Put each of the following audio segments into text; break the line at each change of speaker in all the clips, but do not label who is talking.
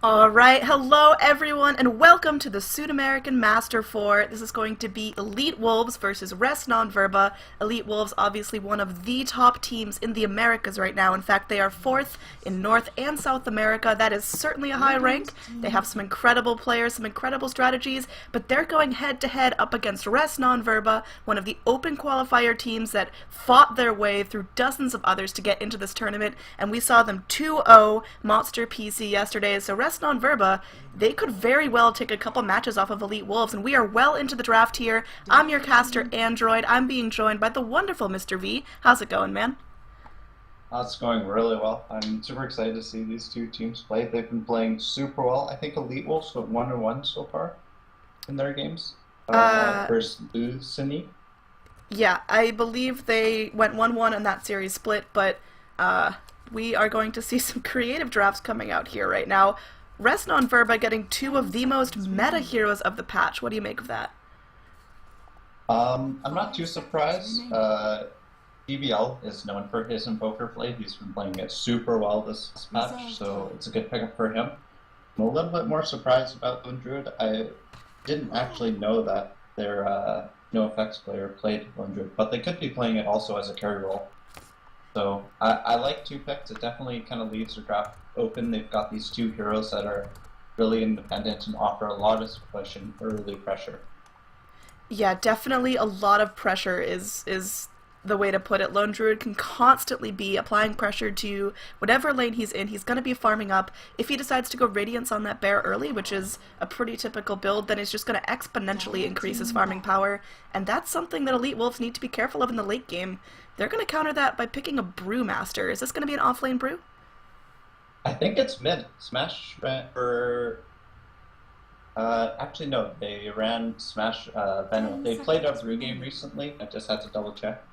Alright, hello everyone, and welcome to the Sudamerican Master 4. This is going to be Elite Wolves versus Rest Non-Verba. Elite Wolves, obviously one of the top teams in the Americas right now. In fact, they are 4th in North and South America. That is certainly a high rank. They have some incredible players, some incredible strategies, but they're going head-to-head up against Rest Non-Verba, one of the open qualifier teams that fought their way through dozens of others to get into this tournament, and we saw them 2-0 Monster PC yesterday, so Rest Non-Verba, they could very well take a couple matches off of Elite Wolves, and we are well into the draft here. I'm your caster, Android. I'm being joined by the wonderful Mr. V. How's it going, man?
It's going really well. I'm super excited to see these two teams play. They've been playing super well. I think Elite Wolves went 1-1 so far in their games versus Lucini.
Yeah, I believe they went 1-1 in that series split, but we are going to see some creative drafts coming out here right now. Rest Non-Verba getting two of the most meta heroes of the patch. What do you make of that?
I'm not too surprised. DBL is known for his Invoker play. He's been playing it super well this patch, so it's a good pickup for him. I'm a little bit more surprised about Lone Druid. I didn't actually know that their no effects player played Lone Druid, but they could be playing it also as a carry role. So I like two picks. It definitely kind of leaves the draft open. They've got these two heroes that are really independent and offer a lot of push and early pressure.
Yeah, definitely a lot of pressure is the way to put it. Lone Druid can constantly be applying pressure to whatever lane he's in. He's going to be farming up. If he decides to go Radiance on that bear early, which is a pretty typical build, then he's just going to exponentially increase his farming power, and that's something that Elite Wolves need to be careful of in the late game. They're going to counter that by picking a Brewmaster. Is this going to be an off-lane Brew?
I think it's mid. Smash ran for... actually, no. They ran Smash Venom. They played a Brew game recently. I just had to double check.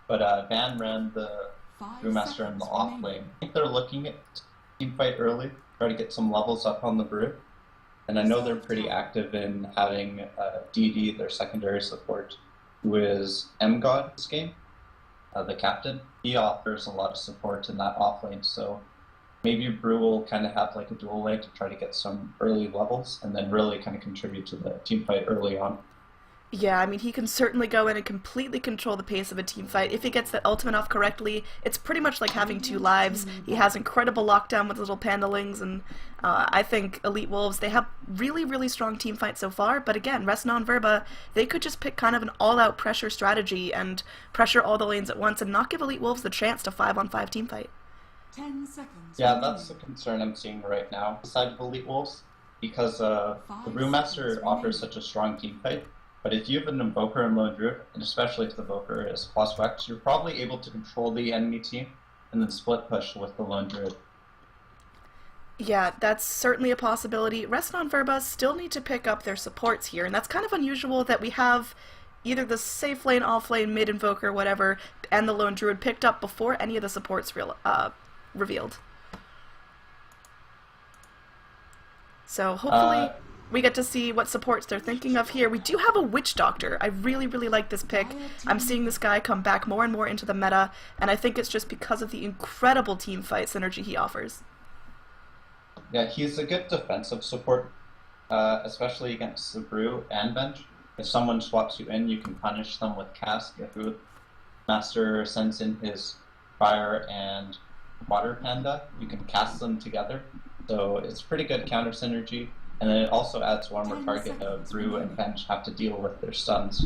But Van ran the Brewmaster in the off lane. I think they're looking at team fight early, try to get some levels up on the Brew. And I know they're pretty active in having DD, their secondary support, who is M-God this game. The captain, he offers a lot of support in that off lane, so maybe Brew will kind of have like a dual lane to try to get some early levels and then really kind of contribute to the team fight early on.
Yeah, I mean, he can certainly go in and completely control the pace of a team fight. If he gets that ultimate off correctly, it's pretty much like having two lives. He has incredible lockdown with little pandalings, and I think Elite Wolves, they have really, really strong team fights so far, but again, Rest Non-Verba, they could just pick kind of an all-out pressure strategy and pressure all the lanes at once and not give Elite Wolves the chance to 5-on-5 team fight.
10 seconds.
Yeah, that's the concern I'm seeing right now, aside of Elite Wolves, because the Brewmaster offers such a strong team fight. But if you have an Invoker in Lone Druid, and especially if the Invoker is +X, you're probably able to control the enemy team and then split push with the Lone Druid.
Yeah, that's certainly a possibility. Rest Non-Verba still need to pick up their supports here, and that's kind of unusual that we have either the safe lane, off lane, mid Invoker, whatever, and the Lone Druid picked up before any of the supports revealed. So hopefully we get to see what supports they're thinking of here. We do have a Witch Doctor. I really, really like this pick. I'm seeing this guy come back more and more into the meta, and I think it's just because of the incredible team fight synergy he offers.
Yeah, he's a good defensive support, especially against the Brew and bench. If someone swaps you in, you can punish them with cast. If the Master sends in his Fire and Water Panda, you can cast them together. So it's pretty good counter synergy. And then it also adds one more target of Brew and Bench have to deal with their stuns,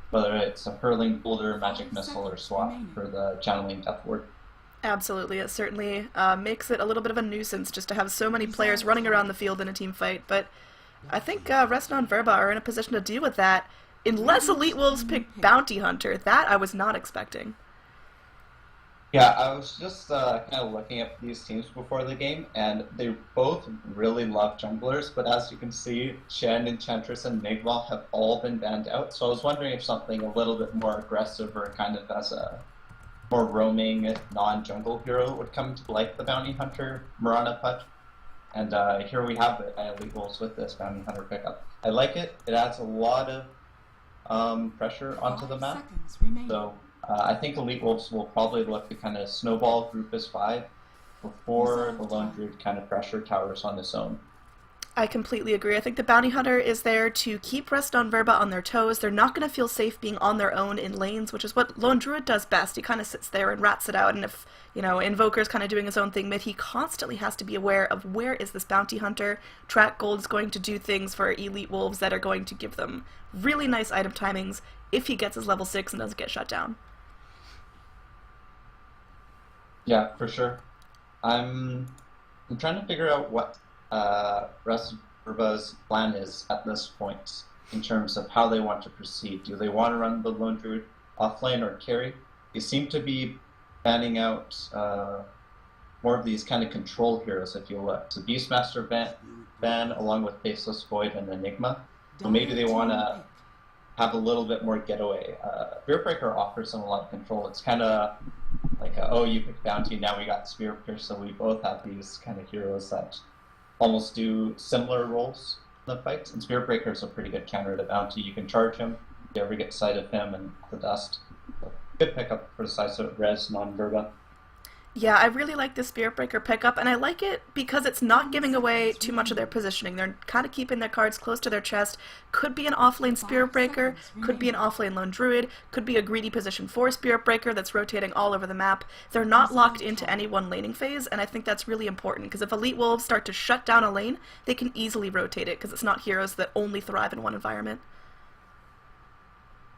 whether it's a Hurling Boulder, Magic Missile, or Swap for the Channeling Death Ward.
Absolutely, it certainly makes it a little bit of a nuisance just to have so many players running around the field in a team fight, but I think Rest Non-Verba are in a position to deal with that, unless Elite Wolves pick Bounty Hunter. That I was not expecting.
Yeah, I was just kind of looking at these teams before the game, and they both really love junglers, but as you can see, Shen, Enchantress, and Nigma have all been banned out, so I was wondering if something a little bit more aggressive or kind of as a more roaming, non-jungle hero would come to like the Bounty Hunter Mirana Put. And here we have it at Elite Wolves with this Bounty Hunter pickup. I like it. It adds a lot of pressure onto the map, so I think Elite Wolves will probably look to kind of snowball group as 5 before the Lone Druid kind of pressure towers on its own.
I completely agree. I think the Bounty Hunter is there to keep Rest on Verba on their toes. They're not going to feel safe being on their own in lanes, which is what Lone Druid does best. He kind of sits there and rats it out, and if, Invoker's kind of doing his own thing mid, he constantly has to be aware of where is this Bounty Hunter. Track Gold is going to do things for Elite Wolves that are going to give them really nice item timings if he gets his level 6 and doesn't get shut down.
Yeah, for sure. I'm trying to figure out what Rest Verba's plan is at this point in terms of how they want to proceed. Do they want to run the Lone Druid offlane or carry? They seem to be banning out more of these kind of control heroes, if you will. So Beastmaster ban along with Faceless Void and Enigma. So maybe they want to have a little bit more getaway. Spearbreaker offers them a lot of control. It's kind of like, oh, you pick Bounty, now we got Spearbreaker, so we both have these kind of heroes that almost do similar roles in the fights. And Spearbreaker is a pretty good counter to Bounty. You can charge him if you ever get sight of him and the dust. So, good pickup for the size of Res non-Verba.
Yeah, I really like this Spearbreaker pickup, and I like it because it's not giving away too much of their positioning. They're kind of keeping their cards close to their chest. Could be an offlane Spearbreaker, could be an offlane Lone Druid, could be a greedy position 4 Spearbreaker that's rotating all over the map. They're not locked into any one laning phase, and I think that's really important, because if Elite Wolves start to shut down a lane, they can easily rotate it, because it's not heroes that only thrive in one environment.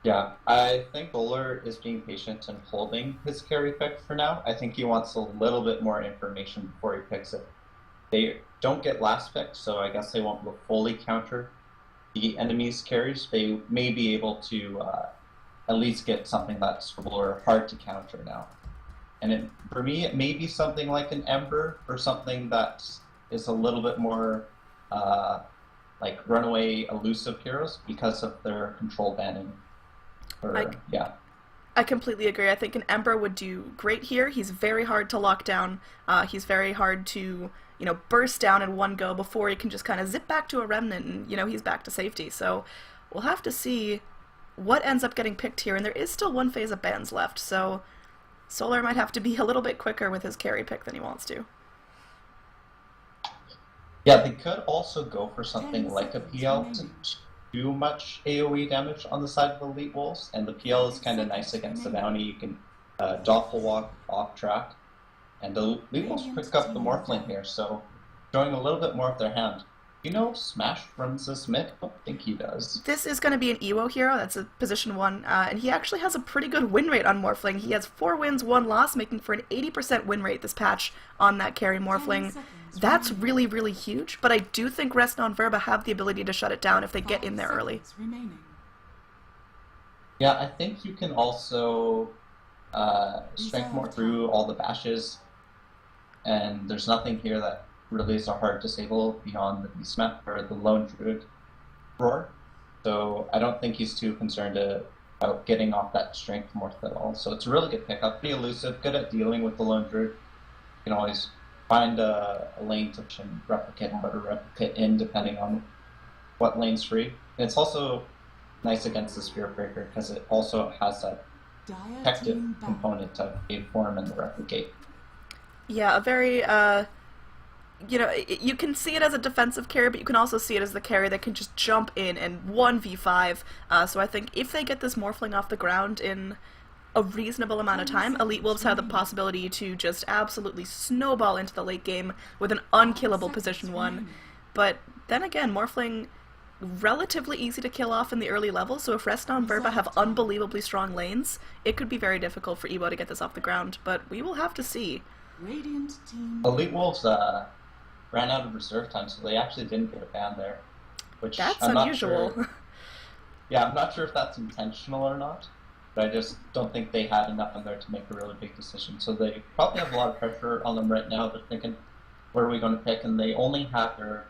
Yeah, I think Bowler is being patient and holding his carry pick for now. I think he wants a little bit more information before he picks it. They don't get last pick, so I guess they won't fully counter the enemy's carries. They may be able to at least get something that's for Bowler hard to counter now. And for me, it may be something like an Ember or something that is a little bit more like runaway elusive heroes because of their control banning.
I completely agree. I think an Ember would do great here. He's very hard to lock down. He's very hard to, burst down in one go before he can just kind of zip back to a Remnant and, he's back to safety. So we'll have to see what ends up getting picked here. And there is still one phase of bans left, so Solar might have to be a little bit quicker with his carry pick than he wants to.
Yeah, they could also go for something like a PL to too much AoE damage on the side of the Elite Wolves, and the PL is kind of nice against the Bounty. You can doppelwalk off track, and the Elite Wolves pick up the Morphling here, so showing a little bit more of their hand. Smash runs this mid? I don't think he does.
This is going to be an EWO hero, that's a position 1, and he actually has a pretty good win rate on Morphling. He has 4 wins, 1 loss, making for an 80% win rate this patch on that carry Morphling. That's really, really huge, but I do think Rest on Verba have the ability to shut it down if they get in there early.
Yeah, I think you can also strength more through all the bashes, and there's nothing here that really is a hard disable beyond the Beastmaster or the Lone Druid roar. So I don't think he's too concerned about getting off that strength morph at all. So it's a really good pickup, pretty elusive, good at dealing with the Lone Druid. You can always find a lane to replicate out or replicate in depending on what lane's free. And it's also nice against the Spearbreaker because it also has that protective component of a form and the replicate.
Yeah, a very you can see it as a defensive carry, but you can also see it as the carry that can just jump in and 1v5. So I think if they get this Morphling off the ground in a reasonable amount of time, Elite Wolves have the possibility to just absolutely snowball into the late game with an unkillable position 1. But then again, Morphling relatively easy to kill off in the early levels, so if Rest on Verba have unbelievably strong lanes, it could be very difficult for EWO to get this off the ground, but we will have to see.
Elite Wolves ran out of reserve time, so they actually didn't get a ban there. Which
that's
I'm
unusual.
Not sure. Yeah, I'm not sure if that's intentional or not, but I just don't think they had enough in there to make a really big decision. So they probably have a lot of pressure on them right now. They're thinking, what are we going to pick? And they only have their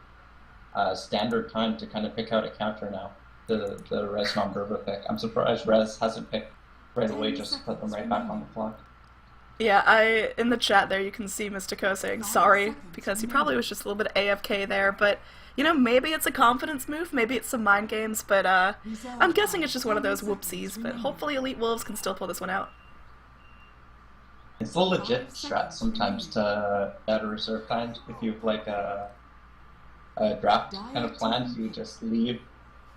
standard time to kind of pick out a counter now, the Res non-Verba pick. I'm surprised Res hasn't picked right away just to put them right back on the clock.
Yeah, in the chat there you can see Mystico saying sorry, because he probably was just a little bit AFK there, but, maybe it's a confidence move, maybe it's some mind games, but I'm guessing it's just one of those whoopsies, but hopefully Elite Wolves can still pull this one out.
It's a legit strat sometimes to add a reserve time if you've draft kind of plans, you just leave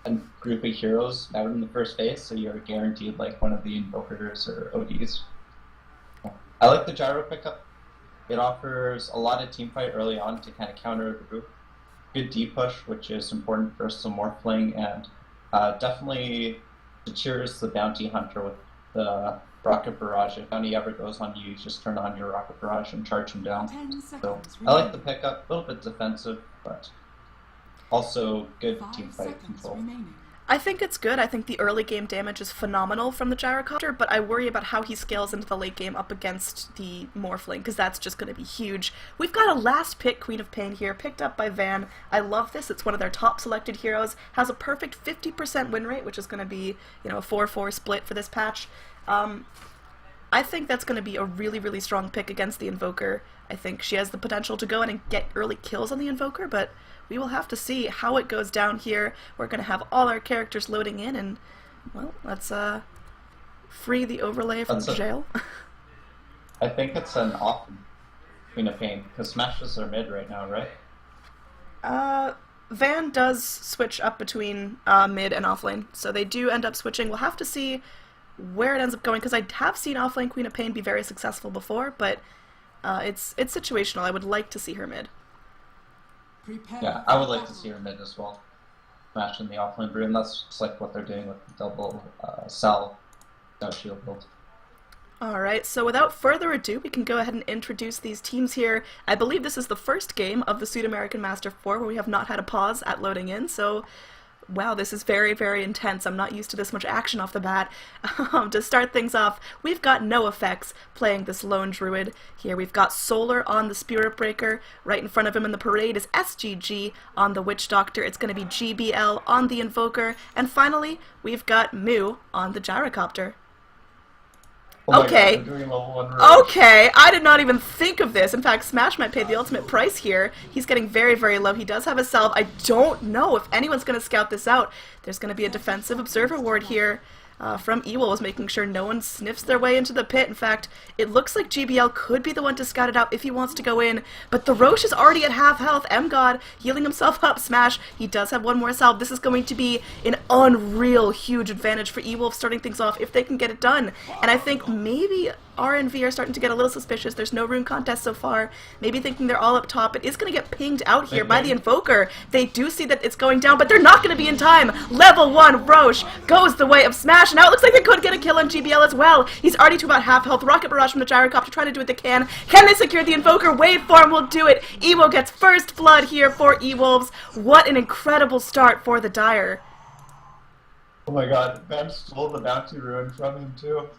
a group of heroes out in the first phase, so you're guaranteed like one of the invokers or ODs. I like the gyro pickup. It offers a lot of team fight early on to kind of counter the group. Good D push, which is important for some morphling, and definitely secures the bounty hunter with the rocket barrage. If bounty ever goes on you, just turn on your rocket barrage and charge him down. So I like the pickup, a little bit defensive, but also good team fight control.
I think it's good. I think the early game damage is phenomenal from the gyrocopter, but I worry about how he scales into the late game up against the Morphling, because that's just going to be huge. We've got a last pick Queen of Pain here, picked up by Van. I love this. It's one of their top selected heroes. Has a perfect 50% win rate, which is going to be, you know, a 4-4 split for this patch. I think that's going to be a really, really strong pick against the Invoker. I think she has the potential to go in and get early kills on the Invoker, but we will have to see how it goes down here. We're going to have all our characters loading in, and, well, let's free the overlay from jail.
I think it's an off Queen of Pain, because Smashes are mid right now, right?
Van does switch up between mid and offlane, so they do end up switching. We'll have to see where it ends up going, because I have seen offlane Queen of Pain be very successful before, but it's situational. I would like to see her mid.
Yeah, I would like to see her mid as well. Smash in the offlane brew, and that's just like what they're doing with the double cell shield build.
Alright, so without further ado, we can go ahead and introduce these teams here. I believe this is the first game of the Sudamerican Master 4 where we have not had a pause at loading in, so wow, this is very, very intense. I'm not used to this much action off the bat. To start things off, we've got no effects playing this lone druid. Here we've got Solar on the Spirit Breaker. Right in front of him in the parade is SGG on the Witch Doctor. It's going to be GBL on the Invoker. And finally, we've got Mu on the Gyrocopter.
Oh
okay.
God, doing level 1 rush.
Okay, I did not even think of this. In fact, Smash might pay the ultimate price here. He's getting very, very low. He does have a salve. I don't know if anyone's going to scout this out. There's going to be a defensive observer ward here from E-Wolves, making sure no one sniffs their way into the pit. In fact, it looks like GBL could be the one to scout it out if he wants to go in, but the Roche is already at half health. M-God healing himself up. Smash, he does have one more salve. This is going to be an unreal huge advantage for E-Wolves starting things off if they can get it done. And I think maybe RNV are starting to get a little suspicious. There's no rune contest so far. Maybe thinking they're all up top. It is going to get pinged out here by the Invoker. They do see that it's going down, but they're not going to be in time. Level 1 Roche goes the way of Smash. Now it looks like they could get a kill on GBL as well. He's already to about half health. Rocket Barrage from the Gyrocopter trying to do what they can. Can they secure the Invoker? Waveform will do it. Ewo gets first blood here for E-Wolves. What an incredible start for the Dire.
Oh my god, Van stole the bounty rune from him too.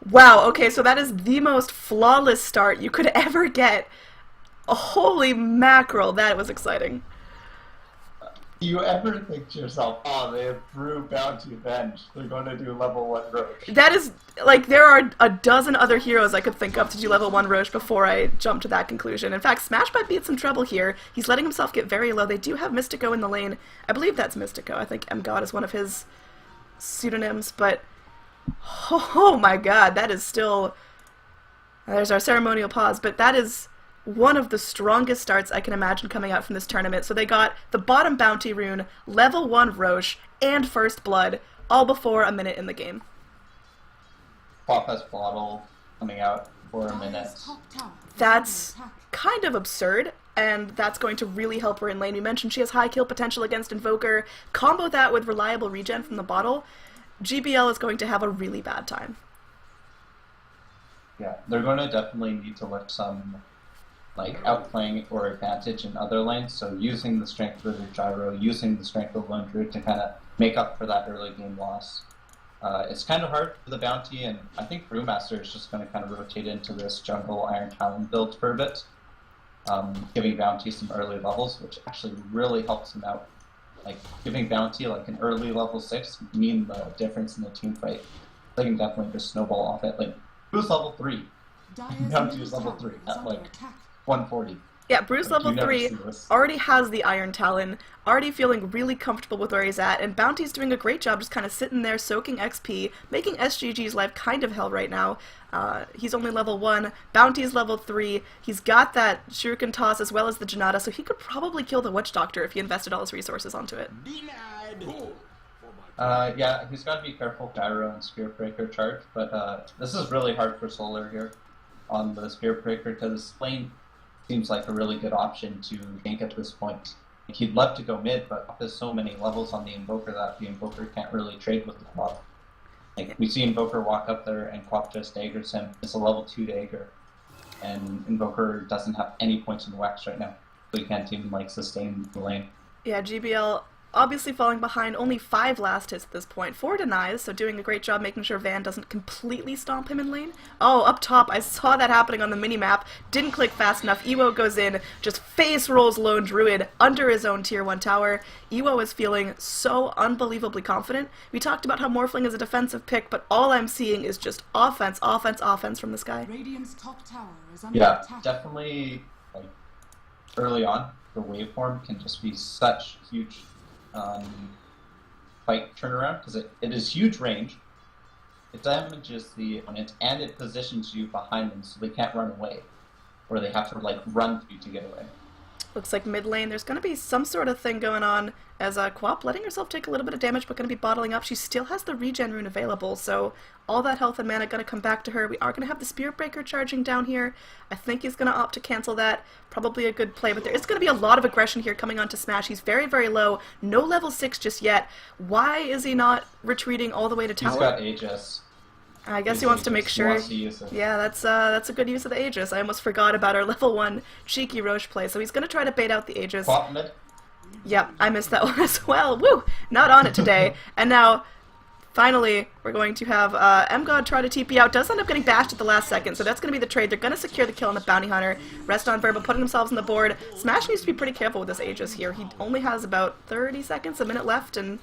Wow, okay, so that is the most flawless start you could ever get. Holy mackerel, that was exciting.
Do you ever think to yourself, oh, they have Brew Bounty Avenge, they're going to do level 1 Roche?
That is, like, there are a dozen other heroes I could think of to do level 1 Roche before I jump to that conclusion. In fact, Smash might be in some trouble here. He's letting himself get very low. They do have Mystico in the lane. I believe that's Mystico. I think M-God is one of his pseudonyms, but oh my god, that is still... There's our ceremonial pause, but that is one of the strongest starts I can imagine coming out from this tournament. So they got the bottom bounty rune, level 1 Roche, and first blood, all before a minute in the game.
Pop has bottle coming out for a minute.
That's kind of absurd, and that's going to really help her in lane. We mentioned she has high kill potential against Invoker. Combo that with reliable regen from the bottle, GBL is going to have a really bad time.
Yeah, they're going to definitely need to let some like outplaying or advantage in other lanes, so using the strength of the gyro, using the strength of Lone Druid to kind of make up for that early game loss. It's kind of hard for the bounty, and I think Brewmaster is just going to kind of rotate into this jungle Iron Talon build for a bit, giving bounty some early levels, which actually really helps him out. Like, giving bounty like an early level 6 mean the difference in the team fight. They can definitely just snowball off it. Like, who's level 3? Bounty is level 3 at like 140.
Yeah, Bruce level
You never
3
see this.
already has the Iron Talon, already feeling really comfortable with where he's at, and Bounty's doing a great job just kind of sitting there soaking XP, making SGG's life kind of hell right now. He's only level 1, Bounty's level 3, he's got that Shuriken Toss as well as the Janata, so he could probably kill the Witch Doctor if he invested all his resources onto it.
Yeah, he's got to be careful Gyro and Spirit Breaker charge, but this is really hard for Solar here on the Spirit Breaker because Lane seems like a really good option to gank at this point. Like, he'd love to go mid, but there's so many levels on the Invoker that the Invoker can't really trade with the Quap. Like, we see Invoker walk up there and Quap just daggers him. It's a level 2 dagger, and Invoker doesn't have any points in wax right now, so he can't even like sustain the lane.
Yeah, GBL obviously falling behind, only 5 last hits at this point. 4 denies, so doing a great job making sure Van doesn't completely stomp him in lane. Oh, up top, I saw that happening on the minimap, didn't click fast enough. Ewo goes in, just face rolls Lone Druid under his own tier 1 tower. Ewo is feeling so unbelievably confident. We talked about how Morphling is a defensive pick, but all I'm seeing is just offense, offense, offense from this guy.
Radiant's top tower is under
Yeah,
attack.
definitely, like, early on, the waveform can just be such huge fight turnaround because it is huge range. It damages the opponent and it positions you behind them so they can't run away, or they have to like run for you to get away.
Looks like mid lane there's going to be some sort of thing going on as Quap letting herself take a little bit of damage but going to be bottling up. She still has the regen rune available, so all that health and mana going to come back to her. We are going to have the Spirit Breaker charging down here. I think he's going to opt to cancel that. Probably a good play, but there is going to be a lot of aggression here coming onto Smash. He's very, very low. No level 6 just yet. Why is he not retreating all the way to tower?
He's got Aegis.
I guess he wants to make
He
sure.
wants to use it.
Yeah, that's a good use of the Aegis. I almost forgot about our level 1 cheeky Roche play. So he's going to try to bait out the Aegis.
Quap mid.
Yep, I missed that one as well. Woo! Not on it today. And now, finally, we're going to have M-God try to TP out. Does end up getting bashed at the last second, so that's going to be the trade. They're going to secure the kill on the Bounty Hunter. Rest on Verba putting themselves on the board. Smash needs to be pretty careful with this Aegis here. He only has about 30 seconds, a minute left, and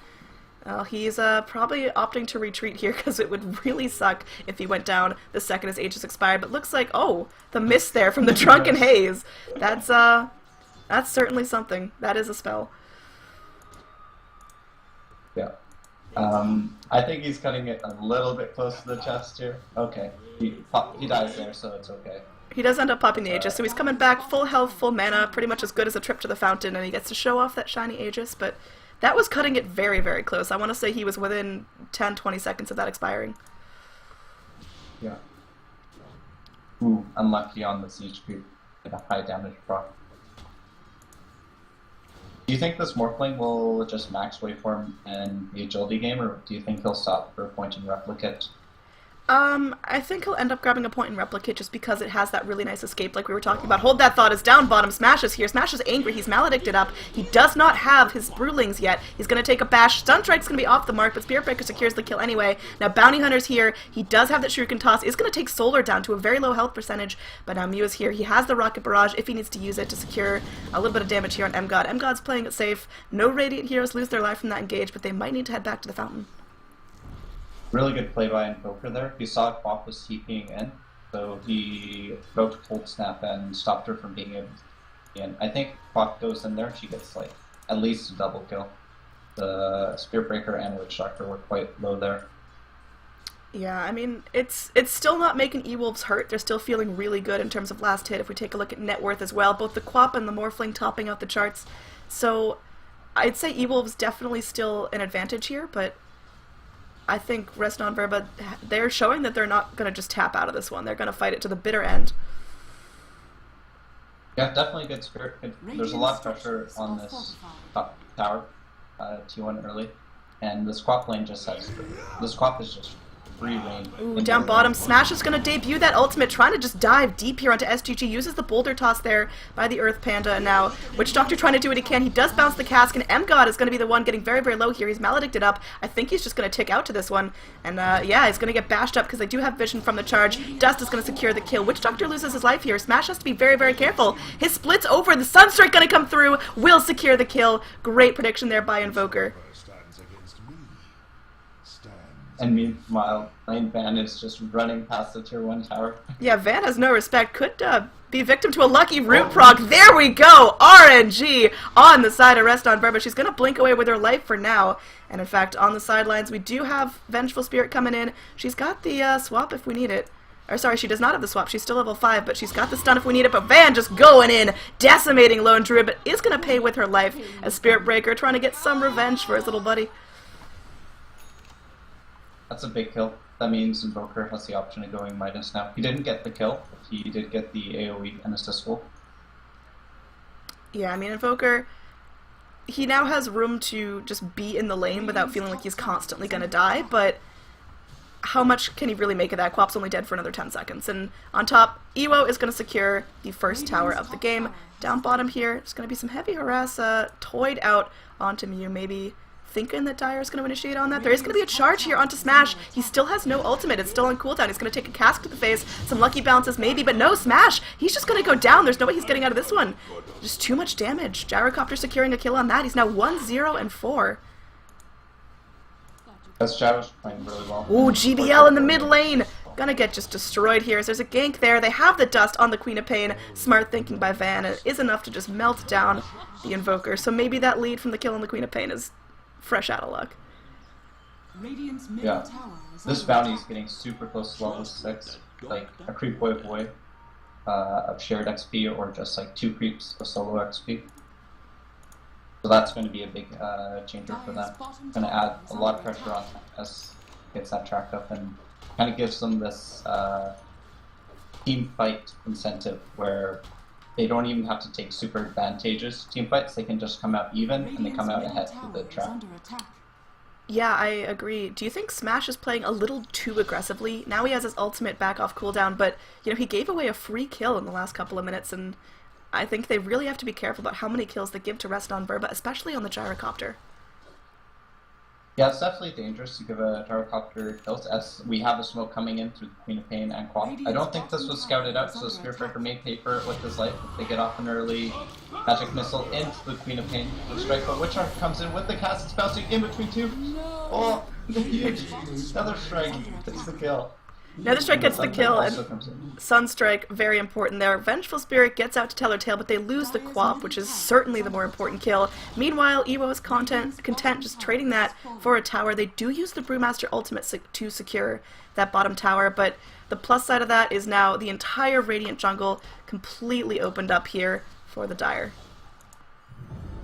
he's probably opting to retreat here because it would really suck if he went down the second his Aegis expired. But looks like, oh, the miss there from the Drunken Haze. That's certainly something. That is a spell.
Yeah. I think he's cutting it a little bit close to the chest here. Okay. He dies there, so it's okay.
He does end up popping the Aegis, so he's coming back full health, full mana, pretty much as good as a trip to the fountain, and he gets to show off that shiny Aegis, but that was cutting it very, very close. I want to say he was within 10-20 seconds of that expiring.
Yeah. Ooh, unlucky on the siege creep. Get a high damage proc. Do you think this Morphling will just max waveform and be agility game, or do you think he'll stop for a point and replicate?
I think he'll end up grabbing a point and replicate just because it has that really nice escape like we were talking about. Hold that thought is down bottom. Smash is here. Smash is angry. He's maledicted up. He does not have his Brewlings yet. He's going to take a bash. Stun Strike's going to be off the mark, but Spirit Breaker secures the kill anyway. Now Bounty Hunter's here. He does have that Shuriken Toss. Is going to take Solar down to a very low health percentage, but now Mew is here. He has the Rocket Barrage if he needs to use it to secure a little bit of damage here on M-God. M-God's playing it safe. No Radiant heroes lose their life from that engage, but they might need to head back to the fountain.
Really good play by Invoker there. He saw Quap was TPing in, so he broke Cold Snap and stopped her from being able to in. I think Quap goes in there, she gets like at least a double kill. The Spirit Breaker and Witch Doctor were quite low there.
Yeah, I mean, it's still not making E-Wolves hurt. They're still feeling really good in terms of last hit if we take a look at net worth as well. Both the Quap and the Morphling topping out the charts. So I'd say E-Wolves definitely still an advantage here, but I think Rest on Verba, they're showing that they're not going to just tap out of this one. They're going to fight it to the bitter end.
Yeah, definitely good spirit. There's a lot of pressure on this top tower, T1 early, and this Quap lane just has, this Quap is just free reign.
Ooh, down bottom, Smash is going to debut that ultimate, trying to just dive deep here onto SGG, uses the boulder toss there by the Earth Panda, and now Witch Doctor trying to do what he can. He does bounce the cask, and M-God is going to be the one getting very, very low here. He's maledicted up. I think he's just going to tick out to this one, and yeah, he's going to get bashed up because they do have vision from the charge. Dust is going to secure the kill. Witch Doctor loses his life here. Smash has to be very, very careful. His split's over. The Sunstrike going to come through, will secure the kill. Great prediction there by Invoker.
And meanwhile, Lane Van is just running past the tier 1 tower.
Yeah, Van has no respect. Could be victim to a lucky root proc. There we go! RNG on the side of Rest on Verba. She's going to blink away with her life for now. And in fact, on the sidelines, we do have Vengeful Spirit coming in. She's got the swap if we need it. Or sorry, she does not have the swap. She's still level 5, but she's got the stun if we need it. But Van just going in, decimating Lone Druid, but is going to pay with her life as Spirit Breaker, trying to get some revenge for his little buddy.
That's a big kill. That means Invoker has the option of going Midas now. He didn't get the kill, but he did get the AoE and assist roll.
Yeah, I mean, Invoker, he now has room to just be in the lane without feeling like he's constantly going to die, but how much can he really make of that? Quap's only dead for another 10 seconds. And on top, Ewo is going to secure the first tower of the game. Down bottom here, there's going to be some heavy harass toyed out onto Mew, maybe thinking that Dire is going to initiate on that. There is going to be a charge here onto Smash. He still has no ultimate. It's still on cooldown. He's going to take a cask to the face, some lucky bounces maybe, but no, Smash! He's just going to go down. There's no way he's getting out of this one. Just too much damage. Gyrocopter securing a kill on that. He's now 1-0-4.
That's Gyro's playing really well.
Ooh, GBL in the mid lane! Gonna get just destroyed here. So there's a gank there. They have the dust on the Queen of Pain. Smart thinking by Van. It is enough to just melt down the Invoker. So maybe that lead from the kill on the Queen of Pain is fresh out of luck.
Yeah. This bounty is getting super close to level 6. Like a creep wave away of shared XP or just like 2 creeps of solo XP. So that's going to be a big changer for them. Going to add a lot of pressure on as gets that tracked up and kind of gives them this team fight incentive where they don't even have to take super advantageous team fights. They can just come out even and they come out ahead with the trap.
Yeah, I agree. Do you think Smash is playing a little too aggressively? Now he has his ultimate back off cooldown, but you know, he gave away a free kill in the last couple of minutes, and I think they really have to be careful about how many kills they give to Rest on Verba, especially on the Gyrocopter.
Yeah, it's definitely dangerous to give a Gyrocopter kills as we have a smoke coming in through the Queen of Pain and Quap. I don't think this was scouted out, so Spirit Breaker may pay for it with his life if they get off an early magic missile into the Queen of Pain. The strike, but Witch Arc comes in with the cast. It's bouncing in between two. Oh, another strike gets the kill.
Another strike gets the kill, and Sunstrike, very important there. Vengeful Spirit gets out to tell her tale, but they lose the Quap, which is certainly the more important kill. Meanwhile, Ewo is content just trading that for a tower. They do use the Brewmaster ultimate to secure that bottom tower, but the plus side of that is now the entire Radiant jungle completely opened up here for the Dire.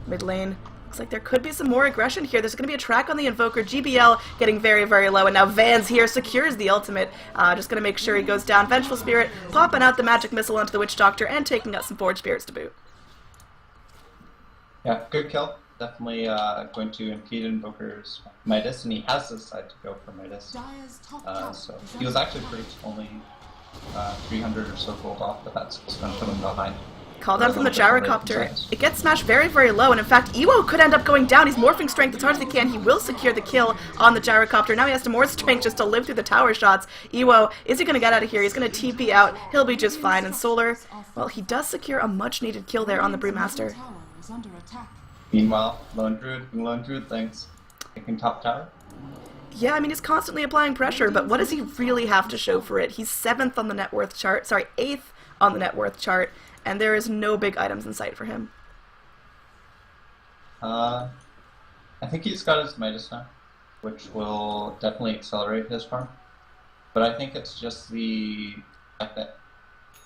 Mid lane. Looks like there could be some more aggression here. There's going to be a track on the Invoker. GBL getting very, very low, and now Van's here, secures the ultimate. Just going to make sure he goes down. Vengeful Spirit popping out the magic missile onto the Witch Doctor and taking out some Forge Spirits to boot.
Yeah, good kill. Definitely going to impede Invoker's Midas, and he has decided to go for Midas. So he was actually pretty only 300 or so gold off, but that's going to put him behind.
Call down from the Gyrocopter. It gets smashed very, very low, and in fact, Ewo could end up going down. He's morphing strength as hard as he can. He will secure the kill on the Gyrocopter. Now he has to more strength just to live through the tower shots. Ewo, is he going to get out of here? He's going to TP out. He'll be just fine. And Solar, well, he does secure a much-needed kill there on the Brewmaster.
Meanwhile, Lone Druid thinks taking top tower.
Yeah, I mean, he's constantly applying pressure, but what does he really have to show for it? He's 7th on the net worth chart. Sorry, 8th on the net worth chart. And there is no big items in sight for him.
I think he's got his Midas now, which will definitely accelerate his farm. But I think it's just the fact that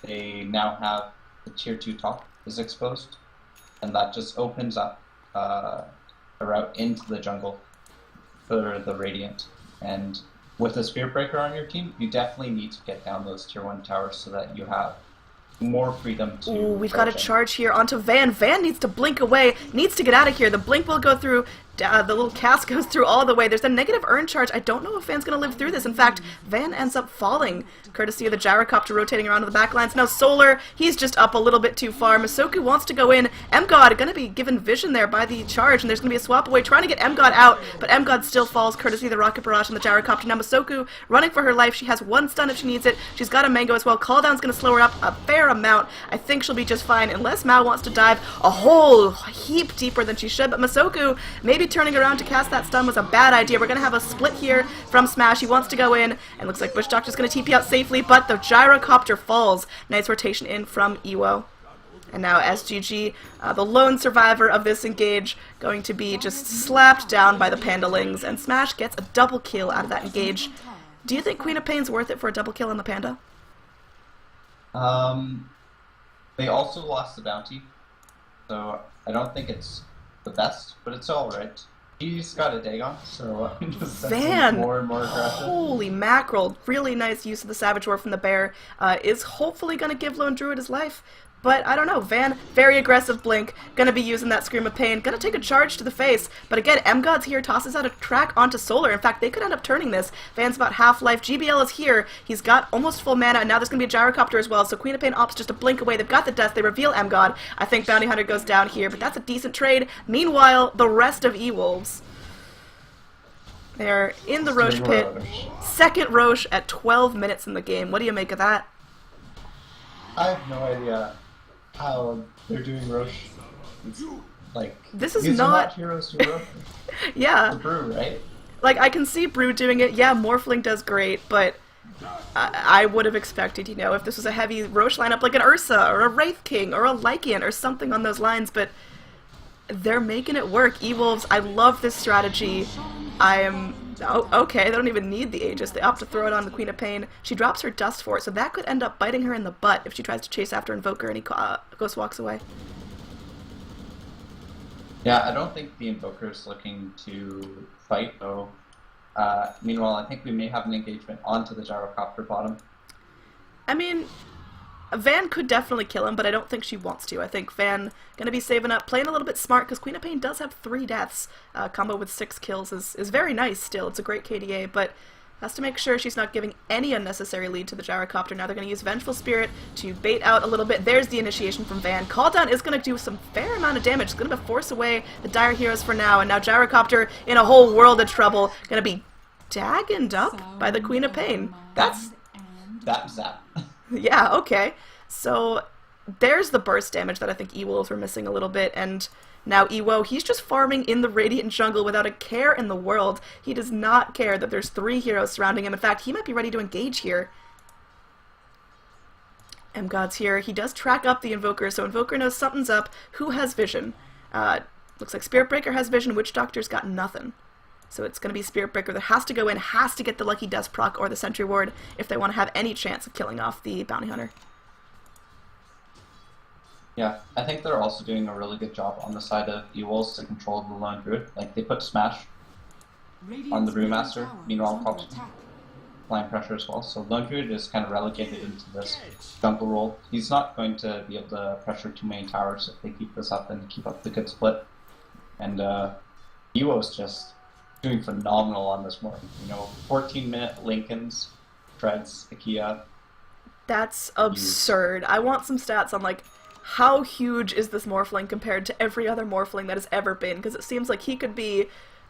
they now have the tier 2 top is exposed, and that just opens up a route into the jungle for the Radiant. And with a Spirit Breaker on your team, you definitely need to get down those tier 1 towers so that you have more freedom to...
Ooh, we've got a charge here onto Van. Van needs to blink away, needs to get out of here. The blink will go through, the little cast goes through all the way. There's a negative earn charge. I don't know if Van's going to live through this. In fact, Van ends up falling, courtesy of the Gyrocopter rotating around to the backlines. Now Solar, he's just up a little bit too far. Masoku wants to go in. M-God going to be given vision there by the charge, and there's going to be a swap away trying to get M-God out, but M-God still falls, courtesy of the Rocket Barrage and the Gyrocopter. Now Masoku running for her life. She has 1 stun if she needs it. She's got a Mango as well. Calldown's going to slow her up a fair amount. I think she'll be just fine, unless Mao wants to dive a whole heap deeper than she should, but Masoku maybe maybe turning around to cast that stun was a bad idea. We're going to have a split here from Smash. He wants to go in, and looks like Witch Doctor's going to TP out safely, but the gyrocopter falls. Nice rotation in from Ewo. And now SGG, the lone survivor of this engage, going to be just slapped down by the Pandalings, and Smash gets a double kill out of that engage. Do you think Queen of Pain's worth it for a double kill on the Panda?
They also lost the bounty, so I don't think it's the best, but it's alright. He's got a Dagon, so
Van,
more and more aggressive.
Holy mackerel, really nice use of the Savage Roar from the bear. Is hopefully going to give Lone Druid his life. But I don't know, Van, very aggressive blink, gonna be using that Scream of Pain, gonna take a charge to the face, but again, M-Gods here tosses out a track onto Solar. In fact, they could end up turning this. Van's about half life, GBL is here, he's got almost full mana, and now there's gonna be a Gyrocopter as well, so Queen of Pain opts just a blink away, they've got the death, they reveal M-God. I think Bounty Hunter goes down here, but that's a decent trade. Meanwhile, the rest of E-Wolves, they're in the Roche pit. Second Roche at 12 minutes in the game. What do you make of that?
I have no idea how they're doing Roche. It's like,
this is
these
not
are not heroes to Roche.
Yeah.
The Brew, right?
Like, I can see Brew doing it. Yeah, Morphling does great, but I would have expected, you know, if this was a heavy Roche lineup like an Ursa or a Wraith King or a Lycan or something on those lines, but they're making it work. E-Wolves, I love this strategy. Oh, okay, they don't even need the Aegis. They opt to throw it on the Queen of Pain. She drops her Dust Fort, so that could end up biting her in the butt if she tries to chase after Invoker and he Ghost walks away.
Yeah, I don't think the Invoker's looking to fight, though. Meanwhile, I think we may have an engagement onto the Gyrocopter bottom. I
mean, Van could definitely kill him, but I don't think she wants to. I think Van gonna be saving up, playing a little bit smart, because Queen of Pain does have 3 deaths. Combo with 6 kills is very nice still. It's a great KDA, but has to make sure she's not giving any unnecessary lead to the Gyrocopter. Now they're going to use Vengeful Spirit to bait out a little bit. There's the initiation from Van. Call Down is going to do some fair amount of damage. It's going to force away the Dire Heroes for now, and now Gyrocopter in a whole world of trouble. Going to be dagged up by the Queen of Pain. That's...
Zap.
Yeah, okay. So there's the burst damage that I think E-Wolves were missing a little bit, and now Ewo, he's just farming in the Radiant Jungle without a care in the world. He does not care that there's 3 heroes surrounding him. In fact, he might be ready to engage here. M-God's here. He does track up the Invoker, so Invoker knows something's up. Who has vision? Looks like Spirit Breaker has vision. Witch Doctor's got nothing. So it's going to be Spirit Breaker that has to go in, has to get the Lucky Dust proc or the Sentry Ward if they want to have any chance of killing off the Bounty Hunter.
Yeah, I think they're also doing a really good job on the side of E-Wolves to control the Lone Druid. Like, they put Smash on the Brewmaster, meanwhile Fox applying pressure as well. So Lone Druid is kind of relegated into this jungle role. He's not going to be able to pressure 2 main towers if they keep this up and keep up the good split. And Ewo's just doing phenomenal on this morning. You know, 14-minute Lincolns, Treads, Ikea.
That's absurd. I want some stats on, like, how huge is this Morphling compared to every other Morphling that has ever been, because it seems like he could be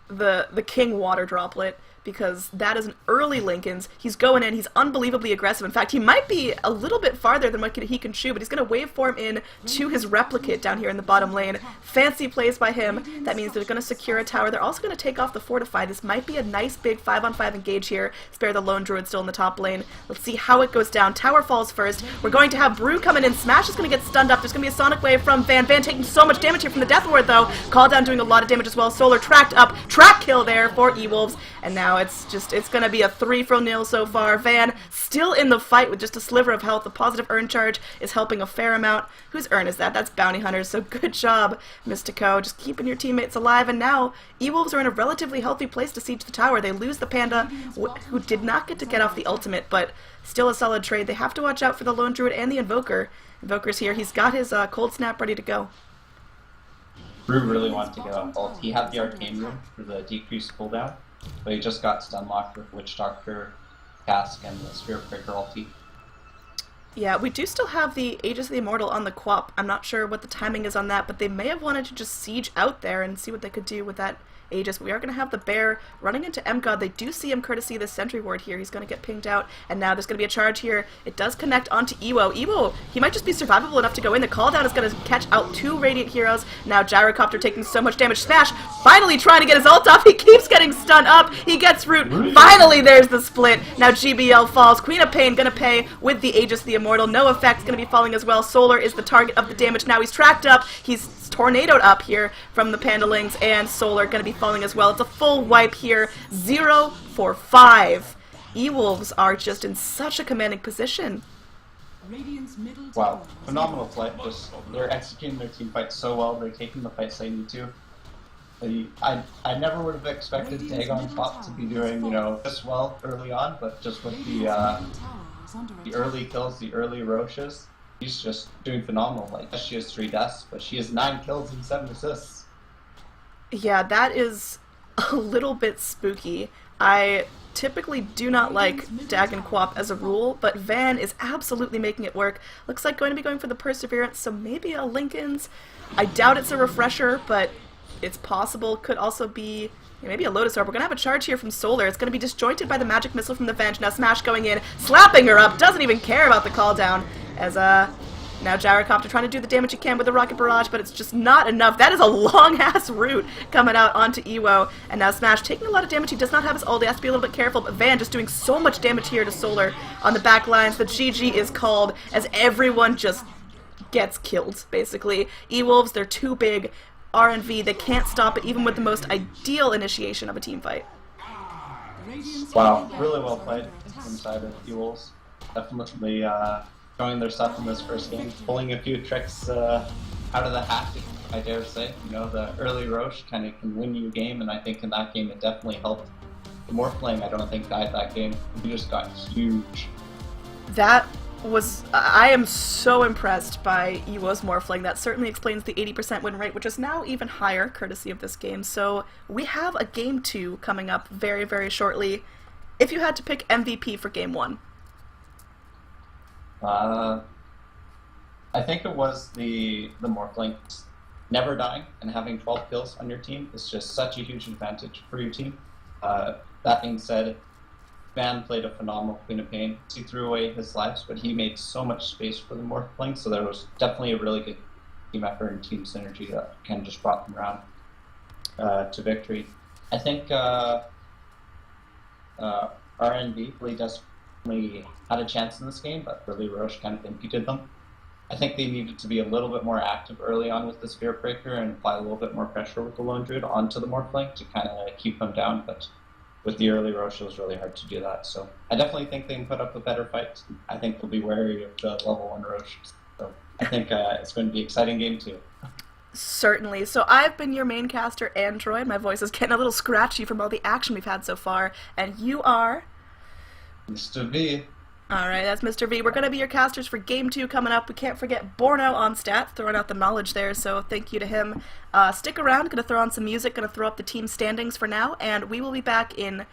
the king water droplet, because that is an early Lincoln's. He's going in, he's unbelievably aggressive. In fact, he might be a little bit farther than what he can chew, but he's going to waveform in to his Replicate down here in the bottom lane. Fancy plays by him. That means they're going to secure a tower. They're also going to take off the Fortify. This might be a nice big 5-on-5 engage here. Spare the Lone Druid still in the top lane. Let's see how it goes down. Tower falls first. We're going to have Brew coming in. Smash is going to get stunned up. There's going to be a Sonic Wave from Van. Van taking so much damage here from the Death Ward, though. Call Down doing a lot of damage as well. Solar tracked up. Track kill there for E-Wolves. And now it's going to be a 3-0 so far. Van still in the fight with just a sliver of health. The positive Urn charge is helping a fair amount. Whose Urn is that? That's Bounty Hunters, so good job, Mystico, just keeping your teammates alive. And now E-Wolves are in a relatively healthy place to siege the tower. They lose the Panda, who did not get off the ultimate, but still a solid trade. They have to watch out for the Lone Druid and the Invoker. Invoker's here. He's got his Cold Snap ready to go.
Brew really wanted to get on both. He had the Arcane Room for the decreased cooldown, but he just got stun locked with Witch Doctor, Cask, and the Spirit Breaker ulti. Yeah,
we do still have the Aegis of the Immortal on the Quap. I'm not sure what the timing is on that, but they may have wanted to just siege out there and see what they could do with that Aegis. But we are going to have the bear running into MGod. They do see him courtesy of this sentry ward here. He's going to get pinged out, and now there's going to be a charge here. It does connect onto Ewo. Ewo, he might just be survivable enough to go in. The call down is going to catch out 2 Radiant heroes. Now Gyrocopter taking so much damage. Smash finally trying to get his ult off. He keeps getting stunned up. He gets root. Finally there's the split. Now GBL falls. Queen of Pain going to pay with the Aegis the Immortal. No effect going to be falling as well. Solar is the target of the damage. Now he's tracked up. He's tornadoed up here from the Pandalings, and Solar going to be falling as well. It's a full wipe here. 0 for 5. E-Wolves are just in such a commanding position.
Wow, phenomenal play. Just they're executing their team fight so well. They're taking the fights they need to. I never would have expected Dagon Top to be doing, you know, this well early on, but just with the early kills, the early Roches, she's just doing phenomenal. Like, she has 3 deaths, but she has 9 kills and 7 assists.
Yeah, that is a little bit spooky. I typically do not like Dagon Quap as a rule, but Van is absolutely making it work. Looks like going to be going for the Perseverance, so maybe a Lincoln's. I doubt it's a Refresher, but it's possible. Could also be maybe a Lotus Orb. We're going to have a charge here from Solar. It's going to be disjointed by the Magic Missile from the Venge. Now Smash going in, slapping her up, doesn't even care about the call down, as now Gyrocopter trying to do the damage he can with the Rocket Barrage, but it's just not enough. That is a long-ass route coming out onto Ewo. And now Smash taking a lot of damage. He does not have his ult. He has to be a little bit careful, but Van just doing so much damage here to Solar on the back lines. The GG is called as everyone just gets killed, basically. E-Wolves, they're too big. RNV, they can't stop it even with the most ideal initiation of a team fight.
Wow, really well played inside of E-Wolves. Definitely showing their stuff in this first game, pulling a few tricks out of the hat, I dare say. You know, the early Roche kind of can win you a game, and I think in that game it definitely helped. The Morphling, I don't think, died that game. He just got huge.
That was... I am so impressed by Ewo's Morphling. That certainly explains the 80% win rate, which is now even higher, courtesy of this game. So we have a Game 2 coming up very, very shortly. If you had to pick MVP for Game 1.
I think it was the Morphling. Never dying and having 12 kills on your team is just such a huge advantage for your team. That being said, Van played a phenomenal Queen of Pain. He threw away his lives, but he made so much space for the Morphling, so there was definitely a really good team effort and team synergy that kind of just brought them around to victory. I think RNB really definitely had a chance in this game, but really Roche kind of impeded them. I think they needed to be a little bit more active early on with the Spirit Breaker and apply a little bit more pressure with the Lone Druid onto the Morphling to kind of keep them down, but with the early Roche it was really hard to do that. So I definitely think they can put up a better fight. I think they'll be wary of the level 1 Roche. So I think it's going to be an exciting game too.
Certainly. So I've been your main caster, Android. My voice is getting a little scratchy from all the action we've had so far. And you are...
Mr. V.
Alright, that's Mr. V. We're going to be your casters for Game 2 coming up. We can't forget Borno on stats, throwing out the knowledge there, so thank you to him. Stick around, going to throw on some music, going to throw up the team standings for now, and we will be back in